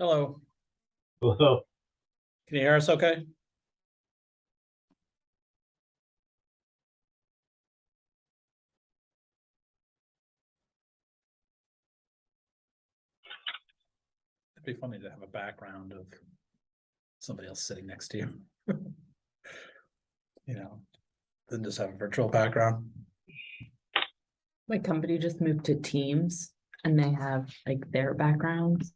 Hello, Hello. can you hear us okay? It'd be funny to have a background of somebody else sitting next to you. You know, than just have a virtual background. My company just moved to Teams and they have like their backgrounds.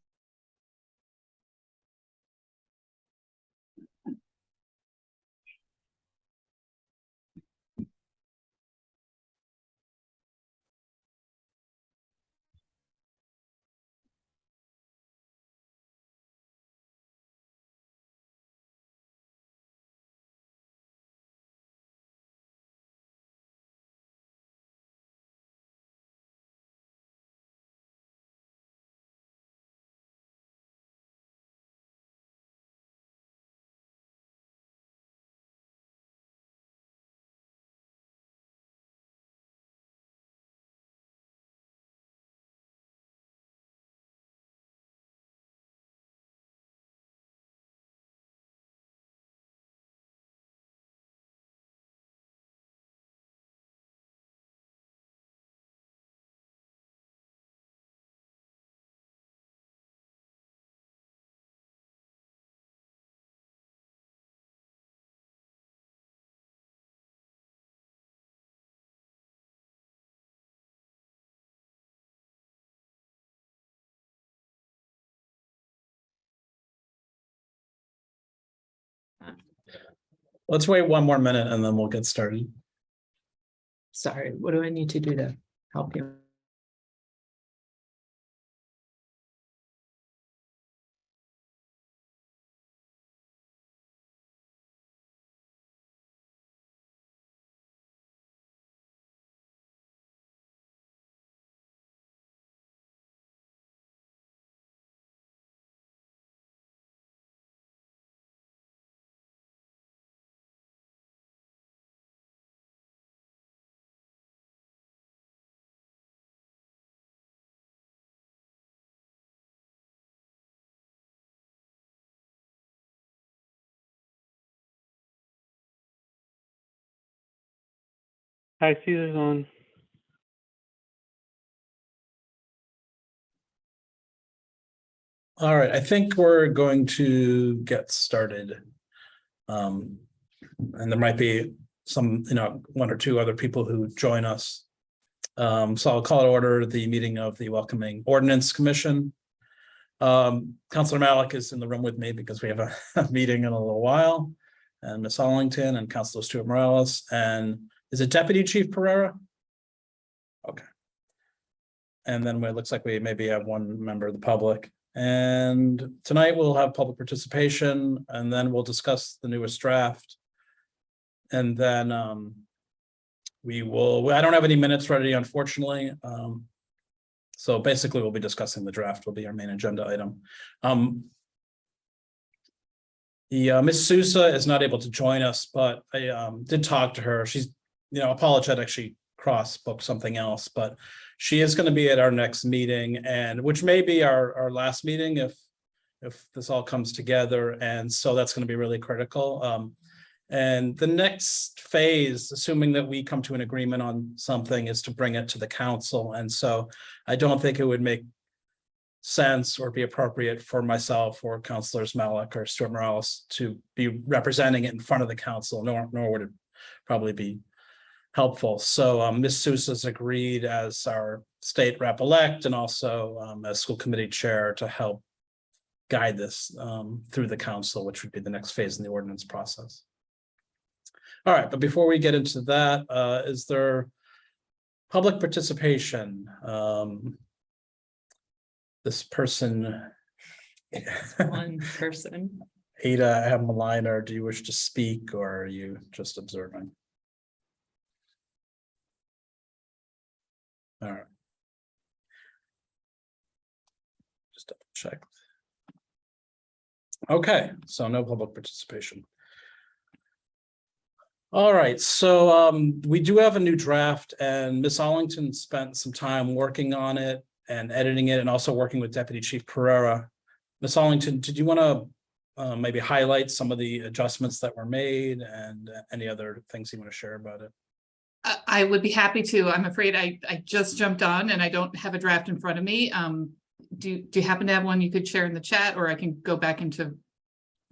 Let's wait one more minute and then we'll get started. Sorry, what do I need to do to help you? Hi, Caesar's on. All right, I think we're going to get started. And there might be some, one or two other people who join us. So I'll call to order the meeting of the Welcoming Ordinance Commission. Councilor Malik is in the room with me because we have a meeting in a little while. And Ms. Hollington and Councilor Stewart Morales. And is it Deputy Chief Pereira? Okay. And then it looks like we maybe have one member of the public. And tonight we'll have public participation and then we'll discuss the newest draft. And then I don't have any minutes ready, unfortunately. So basically we'll be discussing the draft will be our main agenda item. Ms. Sousa is not able to join us, but I did talk to her. She's, apologetic, she cross-booked something else, but she is going to be at our next meeting, and which may be our last meeting if this all comes together. And so that's going to be really critical. And the next phase, assuming that we come to an agreement on something, is to bring it to the council. And so I don't think it would make sense or be appropriate for myself or Councilors Malik or Stewart Morales to be representing it in front of the council, nor would it probably be helpful. So Ms. Sousa's agreed as our state rep-elect and also as school committee chair to help guide this through the council, which would be the next phase in the ordinance process. All right, but before we get into that, is there public participation? This person, One person. Ada Maliner, do you wish to speak or are you just observing? All right. Just double check. Okay, so no public participation. All right, so we do have a new draft and Ms. Hollington spent some time working on it and editing it and also working with Deputy Chief Pereira. Ms. Allington, did you want to maybe highlight some of the adjustments that were made and any other things you want to share about it? I would be happy to. I'm afraid I just jumped on and I don't have a draft in front of me. Do you happen to have one you could share in the chat, or I can go back into,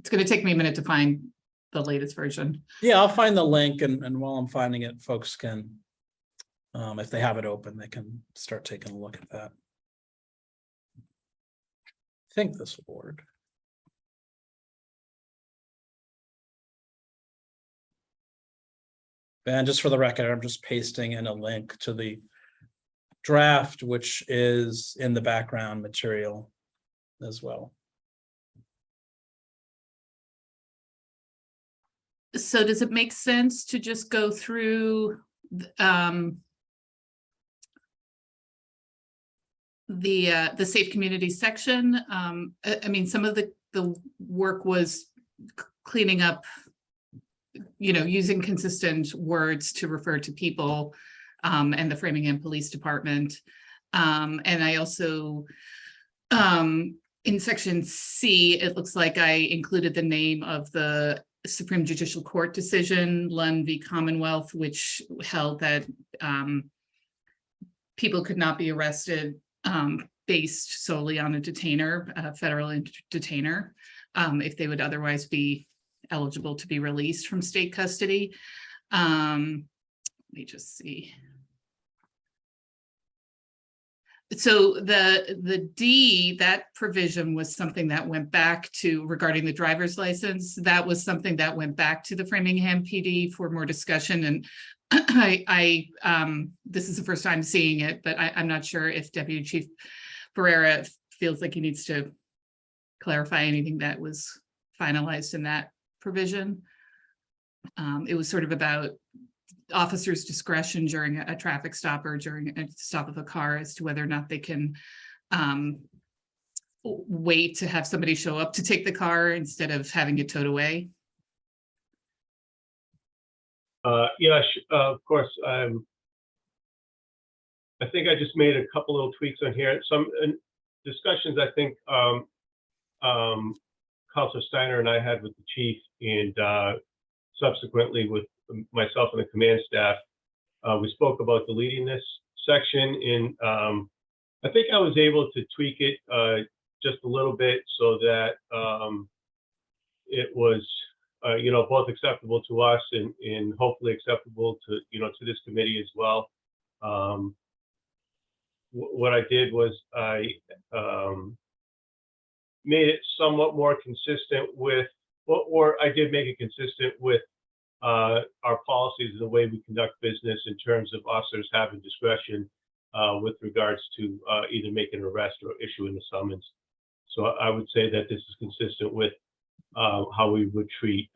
it's going to take me a minute to find the latest version. Yeah, I'll find the link, and while I'm finding it, folks can, if they have it open, they can start taking a look at that. I think this will work. And just for the record, I'm just pasting in a link to the draft, which is in the background material as well. So does it make sense to just go through the safe community section? I mean, some of the work was cleaning up, using consistent words to refer to people, and the Framingham Police Department. And I also, in section C, it looks like I included the name of the Supreme Judicial Court decision, Lund v. Commonwealth, which held that people could not be arrested based solely on a detainer, a federal detainer, if they would otherwise be eligible to be released from state custody. Let me just see. So the D, that provision was something that went back to, regarding the driver's license, that was something that went back to the Framingham PD for more discussion. And this is the first time seeing it, but I'm not sure if Deputy Chief Pereira feels like he needs to clarify anything that was finalized in that provision. It was sort of about officers' discretion during a traffic stop or during a stop of a car as to whether or not they can wait to have somebody show up to take the car instead of having it towed away. Yeah, of course. I think I just made a couple little tweaks on here. Some discussions I think Counselor Steiner and I had with the chief, and subsequently with myself and the command staff. We spoke about deleting this section, and I think I was able to tweak it just a little bit so that it was both acceptable to us and hopefully acceptable to to this committee as well. What I did was I made it somewhat more consistent with, or I did make it consistent with our policies and the way we conduct business in terms of officers having discretion with regards to either making an arrest or issuing a summons. So I would say that this is consistent with how we would treat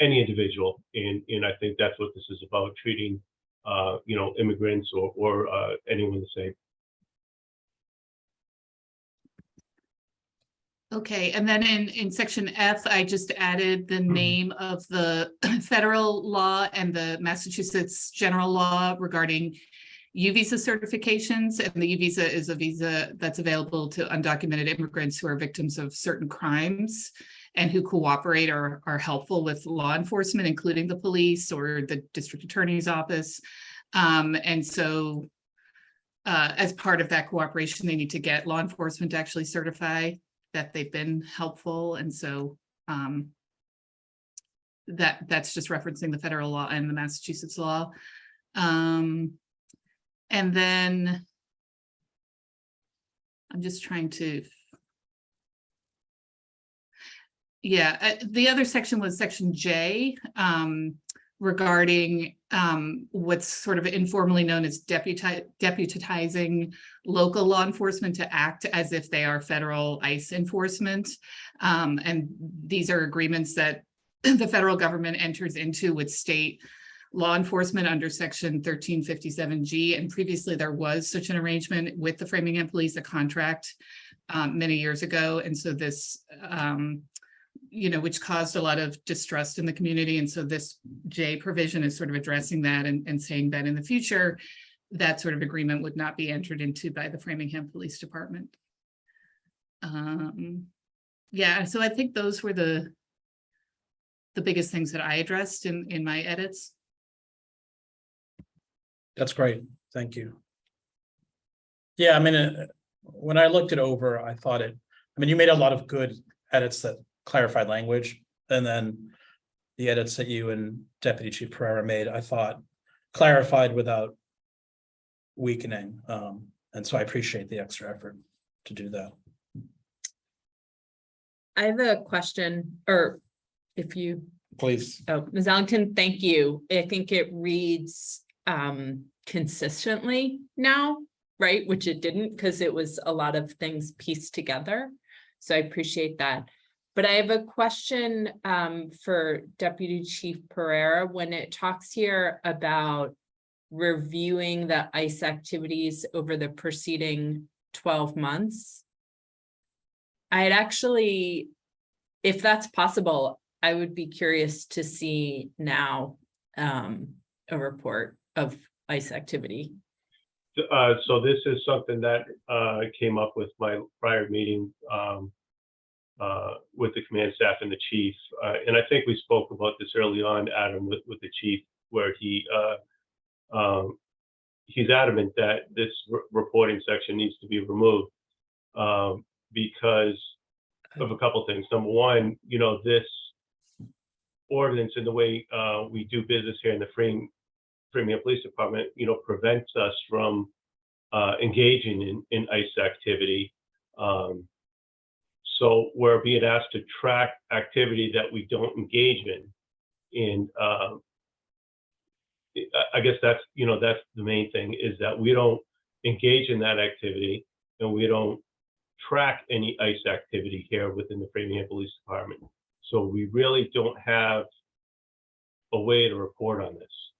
any individual, and I think that's what this is about, treating immigrants or anyone the same. Okay, and then in section F, I just added the name of the federal law and the Massachusetts general law regarding U-Visa certifications. And the U-Visa is a visa that's available to undocumented immigrants who are victims of certain crimes and who cooperate or are helpful with law enforcement, including the police or the district attorney's office. And so as part of that cooperation, they need to get law enforcement to actually certify that they've been helpful. And so that's just referencing the federal law and the Massachusetts law. And then I'm just trying to, the other section was section J, regarding what's sort of informally known as deputizing local law enforcement to act as if they are federal ICE enforcement. And these are agreements that the federal government enters into with state law enforcement under section 1357G. And previously there was such an arrangement with the Framingham Police, a contract many years ago. And so this, which caused a lot of distrust in the community. And so this J provision is sort of addressing that and saying that in the future, that sort of agreement would not be entered into by the Framingham Police Department. Yeah, so I think those were the biggest things that I addressed in my edits. That's great. Thank you. Yeah, I mean, when I looked it over, I thought I mean, you made a lot of good edits that clarified language. And then the edits that you and Deputy Chief Pereira made, I thought clarified without weakening. And so I appreciate the extra effort to do that. I have a question, or if you, Please. oh, Ms. Ellington, thank you. I think it reads consistently now, right? Which it didn't, because it was a lot of things pieced together. So I appreciate that. But I have a question for Deputy Chief Pereira. When it talks here about reviewing the ICE activities over the preceding 12 months, I'd actually, if that's possible, I would be curious to see now a report of ICE activity. So this is something that came up with my prior meeting with the command staff and the chief. And I think we spoke about this early on, Adam, with the chief, where he's adamant that this reporting section needs to be removed because of a couple things. Number one, you know, this ordinance and the way we do business here in the Framingham Police Department, you know, prevents us from engaging in ICE activity. So we're being asked to track activity that we don't engage in. And I guess that's, you know, that's the main thing, is that we don't engage in that activity and we don't track any ICE activity here within the Framingham Police Department. So we really don't have a way to report on this.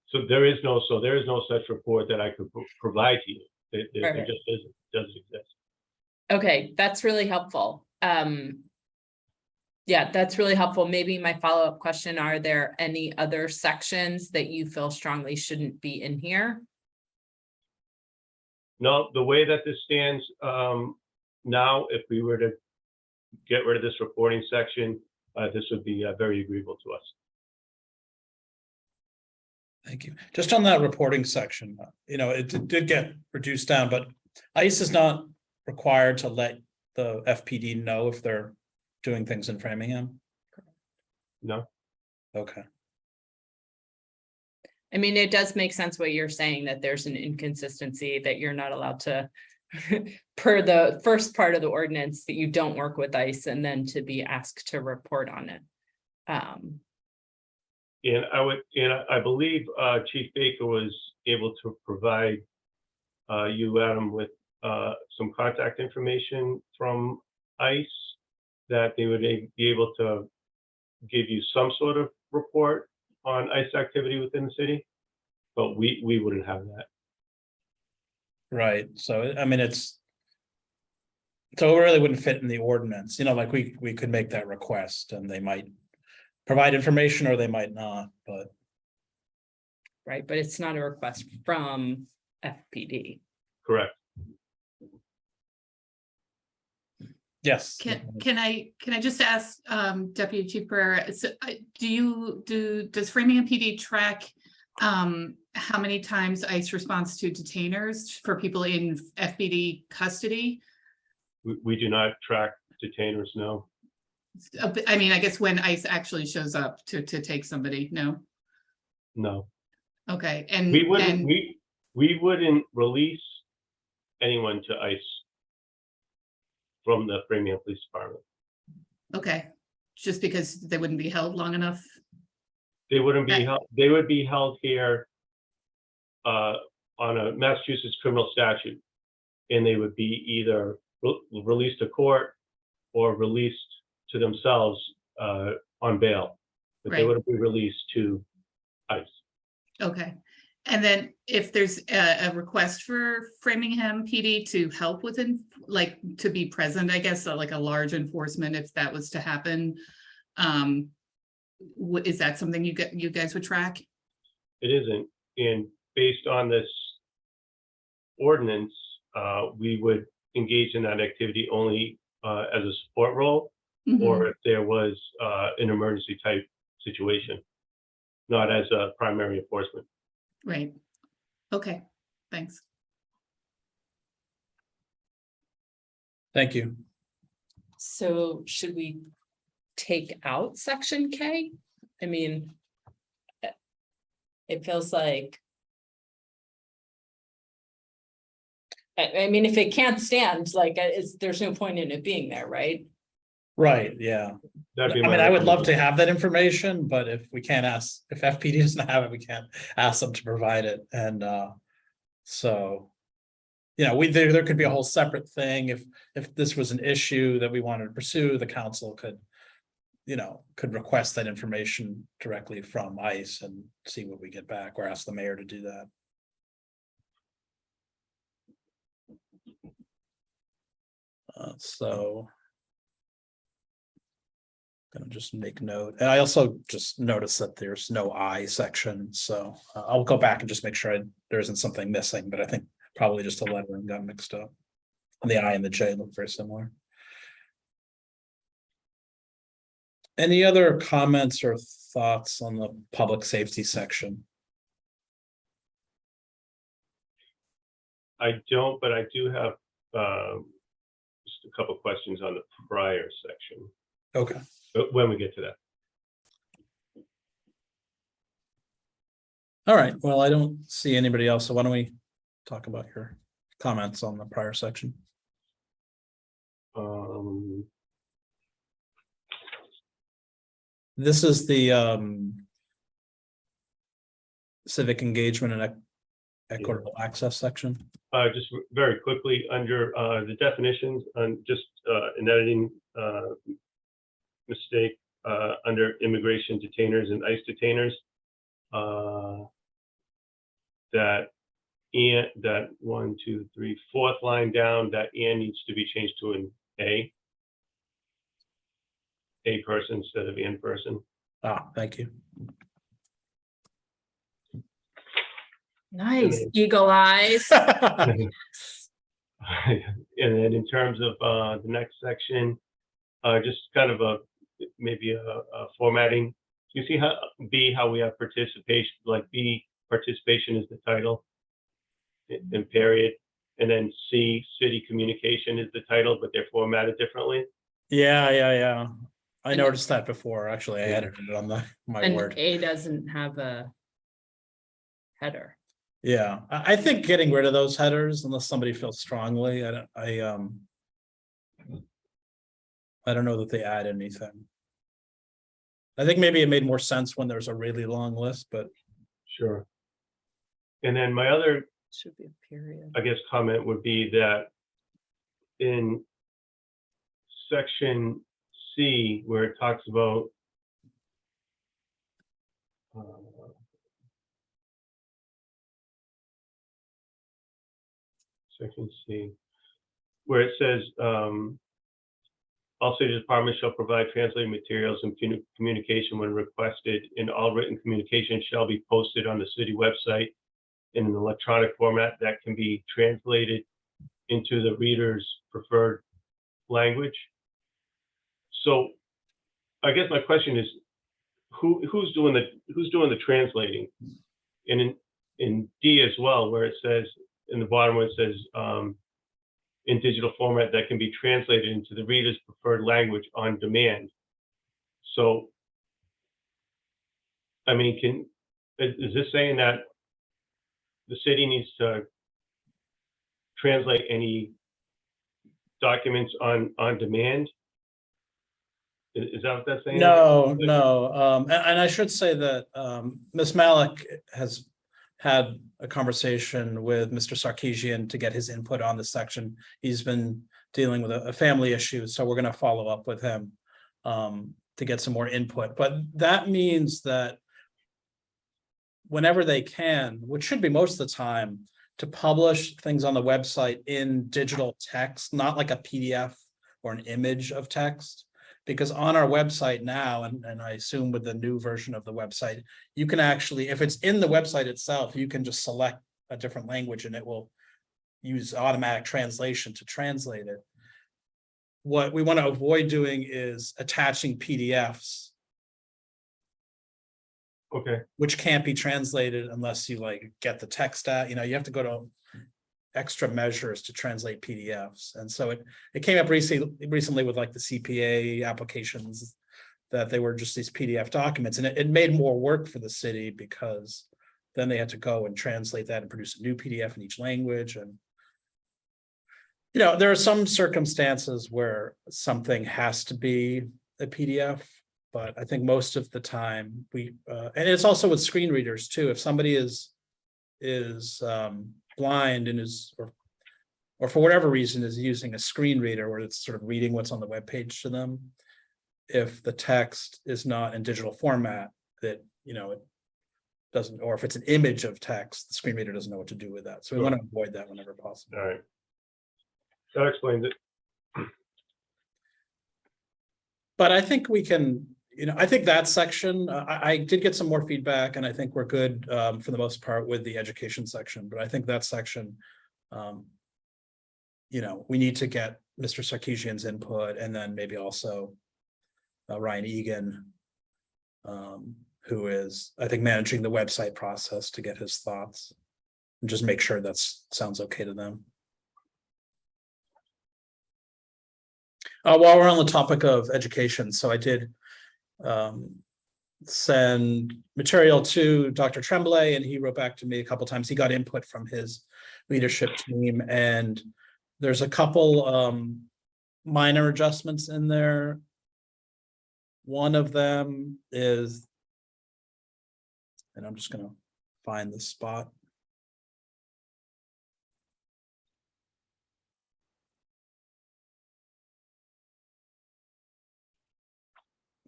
So there is no such report that I could provide to you. There just doesn't exist. Okay, that's really helpful. Yeah, that's really helpful. Maybe my follow-up question, are there any other sections that you feel strongly shouldn't be in here? No, the way that this stands now, if we were to get rid of this reporting section, this would be very agreeable to us. Thank you. Just on that reporting section, you know, it did get reduced down, but ICE is not required to let the FPD know if they're doing things in Framingham. No. Okay. I mean, it does make sense what you're saying, that there's an inconsistency, that you're not allowed to, per the first part of the ordinance, that you don't work with ICE and then to be asked to report on it. And I believe Chief Baker was able to provide you, Adam, with some contact information from ICE that they would be able to give you some sort of report on ICE activity within the city, but we wouldn't have that. Right. So, I mean, so it really wouldn't fit in the ordinance, you know, like we could make that request and they might provide information or they might not, but. Right, but it's not a request from FPD. Correct. Yes. Can I just ask Deputy Chief Pereira, so, does Framingham PD track how many times ICE responds to detainers for people in FPD custody? We do not track detainers, no. I mean, I guess when ICE actually shows up to take somebody, no? No. Okay, and we wouldn't release anyone to ICE from the Framingham Police Department. Okay, just because they wouldn't be held long enough? They wouldn't be held. They would be held here on a Massachusetts criminal statute, and they would be either released to court or released to themselves on bail, but they Right. wouldn't be released to ICE. Okay, and then if there's a request for Framingham PD to help with, like, to be present, I guess, like a large enforcement, if that was to happen, is that something you guys would track? It isn't, and based on this ordinance, we would engage in that activity only as a support role, Mhm. or if there was an emergency type situation, not as a primary enforcement. Right. Okay, thanks. Thank you. So should we take out section K? I mean, it feels like. I mean, if it can't stand, like, there's no point in it being there, right? Right, yeah. That'd be I my mean, I would love to recommendation. have that information, but if we can't ask, if FPD doesn't have it, we can't ask them to provide it, and so. You know, there could be a whole separate thing, if this was an issue that we wanted to pursue, the council could. You know, could request that information directly from ICE and see what we get back, or ask the mayor to do that. So. Gonna just make note, and I also just noticed that there's no I section, so I'll go back and just make sure there isn't something missing, but I think probably just a lettering got mixed up. And the I and the J look very similar. Any other comments or thoughts on the public safety section? I don't, but I do have just a couple questions on the prior section, Okay, but when we get to that. all right, well, I don't see anybody else, so why don't we talk about your comments on the prior section? This is the civic engagement and equitable access section. Just very quickly, under the definitions, on just an editing mistake, under immigration detainers and ICE detainers, that fourth line down, that and needs to be changed to an A person instead of in person. Ah, thank you. Nice, eagle eyes. And then in terms of the next section, just kind of maybe a formatting. You see how how we have participation, like B, participation is the title, and period, and then C, city communication is the title, but they're formatted differently. Yeah. I And- noticed that before, actually, I Yeah. edited it on my And word. A doesn't have a header. Yeah, I think getting rid of those headers, unless somebody feels strongly, I don't know that they add anything. I think maybe it made more sense when there's a really long list, but Sure. And then my other, Should be a period. I guess, comment would be that in section C, where it talks about section C, where it says all city departments shall provide translated materials and communication when requested, and all written communication shall be posted on the city website in an electronic format that can be translated into the reader's preferred language. So I guess my question is, who's doing the translating? And in D as well, where it says in the bottom where it says in digital format that can be translated into the reader's preferred language on demand. So, I mean, is this saying that the city needs to translate any documents on demand? Is that what that's saying? no. And I should say that Ms. Malik has had a conversation with Mr. Sarkeesian to get his input on this section. He's been dealing with a family issue, so we're going to follow up with him to get some more input. But that means that whenever they can, which should be most of the time, to publish things on the website in digital text, not like a PDF or an image of text. Because on our website now, and I assume with the new version of the website, you can actually, if it's in the website itself, you can just select a different language and it will use automatic translation to translate it. What we want to avoid doing is attaching PDFs, Okay, which can't be translated unless you like get the text out, you have to go to extra measures to translate PDFs. And so it came up recently with like the CPA applications, that they were just these PDF documents, and it made more work for the city because then they had to go and translate that and produce a new PDF in each language. And there are some circumstances where something has to be a PDF, but I think most of the time and it's also with screen readers too. If somebody is blind and or for whatever reason is using a screen reader where it's sort of reading what's on the web page to them, if the text is not in digital format, that it doesn't, or if it's an image of text, the screen reader doesn't know what to do with that. So we want to avoid that whenever possible. all right. That explains it. But I think we can, I think that section, I did get some more feedback, and I think we're good for the most part with the education section. But I think that section, we need to get Mr. Sarkeesian's input, and then maybe also Ryan Egan, who is, I think, managing the website process, to get his thoughts and just make sure that sounds okay to them. While we're on the topic of education, so I did send material to Dr. Tremblay, and he wrote back to me a couple times. He got input from his leadership team, and there's a couple minor adjustments in there. One of them is, and I'm just going to find the spot.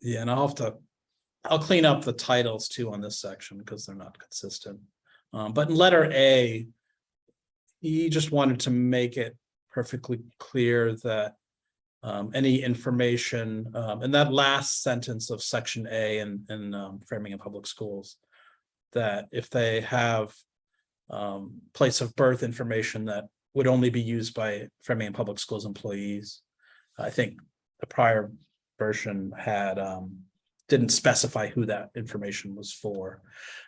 Yeah, and I'll clean up the titles too on this section because they're not consistent. But in letter A, he just wanted to make it perfectly clear that any information in that last sentence of section A in Framingham Public Schools, that if they have place of birth information that would only be used by Framingham Public Schools employees. I think the prior version had didn't specify who that information was for.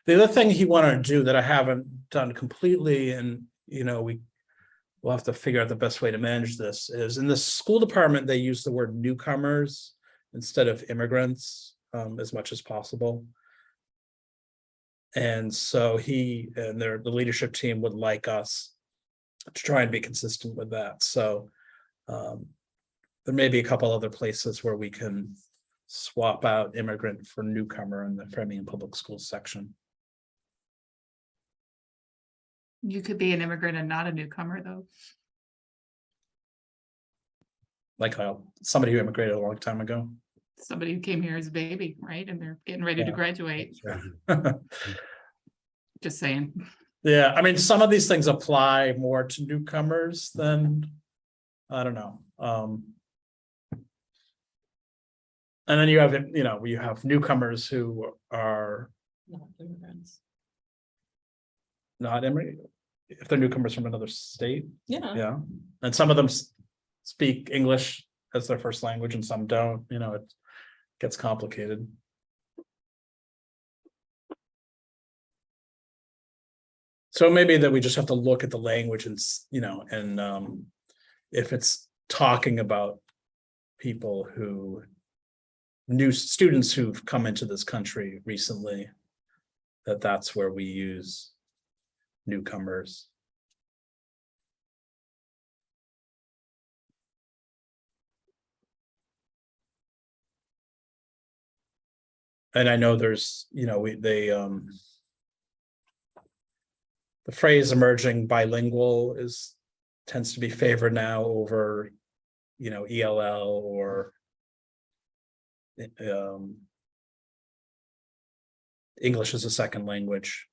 The other thing he wanted to do that I haven't done completely, and we'll have to figure out the best way to manage this, is in the school department they use the word newcomers instead of immigrants as much as possible. And so he and the leadership team would like us to try and be consistent with that. So there may be a couple other places where we can swap out immigrant for newcomer in the Framingham Public Schools section. You could be an immigrant and not a newcomer, though. Like somebody who immigrated a long time ago. Somebody who came here as a baby, right? And they're getting ready to graduate. Just saying. Yeah, I mean, some of these things apply more to newcomers than, I don't know. And then you have newcomers who are Not immigrants. not immigrant, if they're newcomers from another state. Yeah. Yeah, and some of them speak English as their first language and some don't. It gets complicated. So maybe that we just have to look at the language and if it's talking about people new students who've come into this country recently, that's where we use newcomers. And I know there's, the phrase emerging bilingual tends to be favored now over, ELL or English as a second language.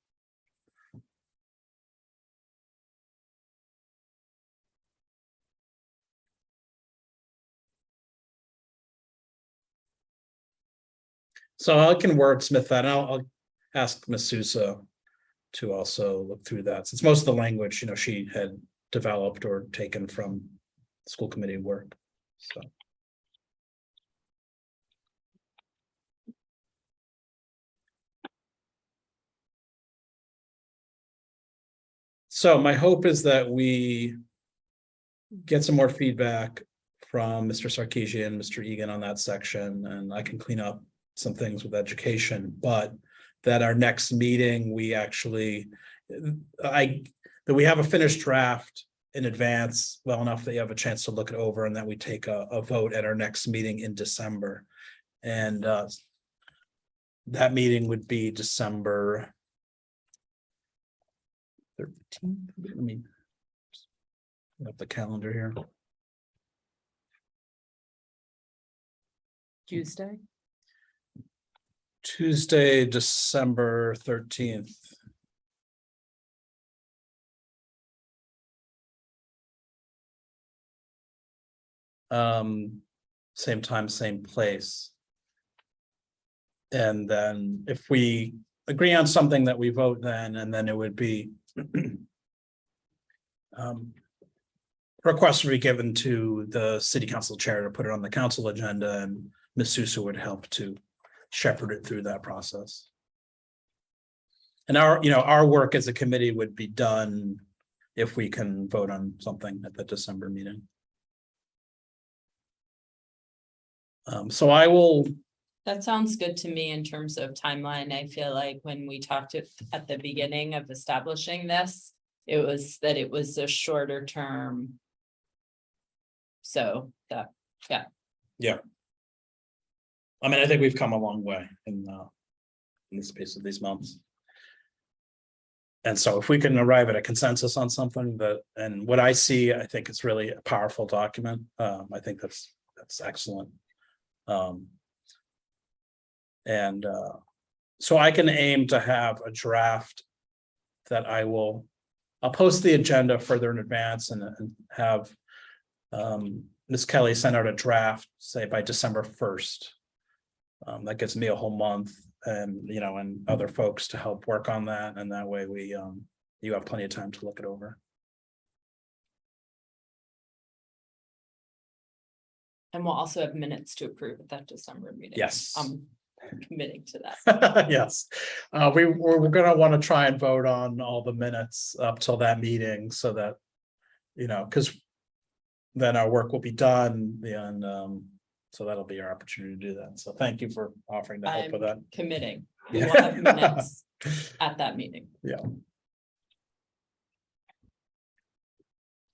So I can wordsmith that, and I'll ask Ms. Sousa to also look through that. Since most of the language, she had developed or taken from school committee work, so. So my hope is that we get some more feedback from Mr. Sarkeesian, Mr. Egan on that section, and I can clean up some things with education, but that our next meeting, we actually, that we have a finished draft in advance, well enough that you have a chance to look it over, and that we take a vote at our next meeting in December. And that meeting would be December 13th. Let me put up the calendar here. Tuesday, December 13th. Same time, same place. And then if we agree on something that we vote then, and then it would be request to be given to the city council chair to put it on the council agenda, and Ms. Sousa would help to shepherd it through that process. And our work as a committee would be done if we can vote on something at the December meeting. So I will. That sounds good to me in terms of timeline. I feel like when we talked at the beginning of establishing this, it was a shorter term. So that, yeah. Yeah. I mean, I think we've come a long way in the space of these months. And so if we can arrive at a consensus on something and what I see, I think it's really a powerful document. I think that's excellent. So I can aim to have a draft that I'll post the agenda further in advance and have Ms. Kelly send out a draft, say by December 1st. That gives me a whole month, and and other folks to help work on that, and that way you have plenty of time to look it over. And we'll also have minutes to approve at that December meeting. Yes. I'm committing to that. Yes, we're going to want to try and vote on all the minutes up till that meeting, so that because then our work will be done, and so that'll be our opportunity to do that. So thank you for offering to help with that. Committing. We will have minutes at that meeting. Yeah.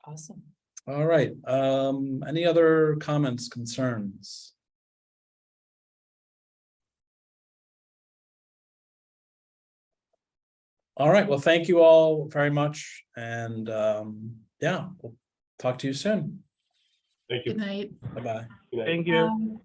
Awesome. All right. Any other comments, concerns? All right. Well, thank you all very much. And yeah, we'll talk to you soon. Thank you. Good night. Bye-bye. Good night. Thank you.